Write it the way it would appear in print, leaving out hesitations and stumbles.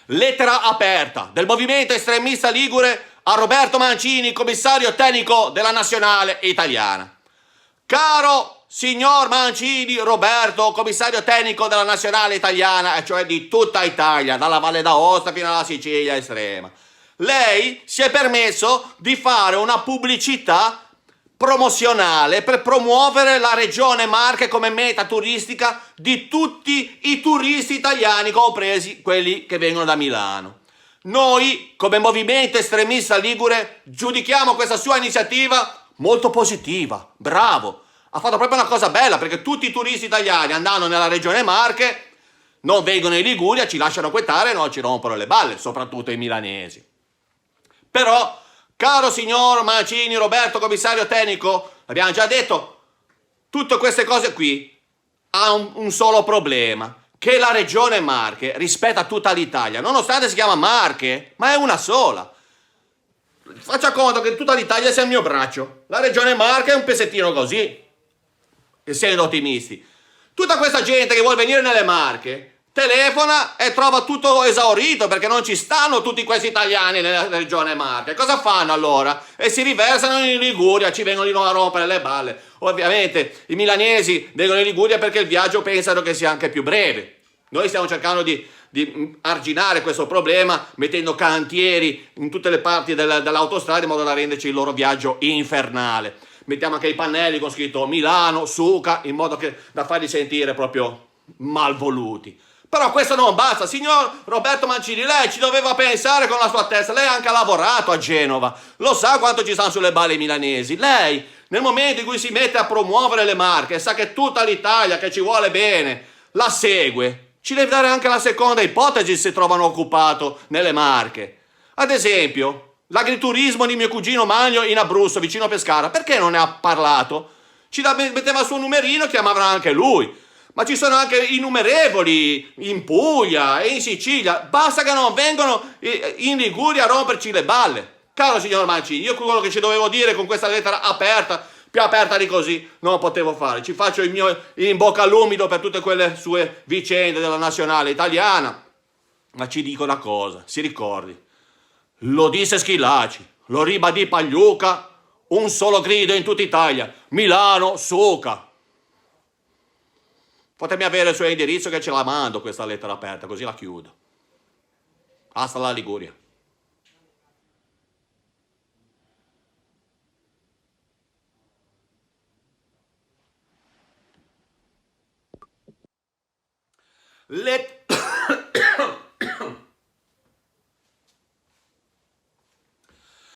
Lettera aperta del movimento estremista ligure a Roberto Mancini, commissario tecnico della nazionale italiana. Caro signor Mancini Roberto, commissario tecnico della nazionale italiana, cioè di tutta Italia, dalla Valle d'Aosta fino alla Sicilia estrema, lei si è permesso di fare una pubblicità promozionale per promuovere la regione Marche come meta turistica di tutti i turisti italiani, compresi quelli che vengono da Milano. Noi, come movimento estremista ligure, giudichiamo questa sua iniziativa molto positiva. Bravo, ha fatto proprio una cosa bella, perché tutti i turisti italiani andando nella regione Marche non vengono in Liguria, ci lasciano quetare e non ci rompono le balle, soprattutto i milanesi. Però, caro signor Mancini Roberto, commissario tecnico, abbiamo già detto, tutte queste cose qui hanno un solo problema, che la regione Marche rispetta tutta l'Italia, nonostante si chiama Marche, ma è una sola. Faccia conto che tutta l'Italia sia il mio braccio, la regione Marche è un pezzettino così, essendo ottimisti. Tutta questa gente che vuole venire nelle Marche telefona e trova tutto esaurito, perché non ci stanno tutti questi italiani nella regione Marche. Cosa fanno allora? E si riversano in Liguria, ci vengono di nuovo a rompere le balle. Ovviamente i milanesi vengono in Liguria perché il viaggio pensano che sia anche più breve. Noi stiamo cercando di arginare questo problema mettendo cantieri in tutte le parti dell'autostrada in modo da renderci il loro viaggio infernale. Mettiamo anche i pannelli con scritto Milano, Suca, in modo da farli sentire proprio malvoluti. Però questo non basta, signor Roberto Mancini, lei ci doveva pensare con la sua testa, lei ha anche lavorato a Genova, lo sa quanto ci stanno sulle balle i milanesi. Lei, nel momento in cui si mette a promuovere le Marche, sa che tutta l'Italia che ci vuole bene la segue, ci deve dare anche la seconda ipotesi se trovano occupato nelle Marche. Ad esempio, l'agriturismo di mio cugino Magno in Abruzzo, vicino a Pescara, perché non ne ha parlato? Metteva il suo numerino, chiamavano anche lui. Ma ci sono anche innumerevoli in Puglia e in Sicilia, basta che non vengano in Liguria a romperci le balle. Caro signor Mancini, io quello che ci dovevo dire con questa lettera aperta, più aperta di così, non lo potevo fare. Ci faccio il mio in bocca all'umido per tutte quelle sue vicende della nazionale italiana, ma ci dico una cosa, si ricordi, lo disse Schillaci, lo ribadì Pagliuca, un solo grido in tutta Italia, Milano, Suca. Fatemi avere il suo indirizzo che ce la mando questa lettera aperta, così la chiudo. Hasta la Liguria.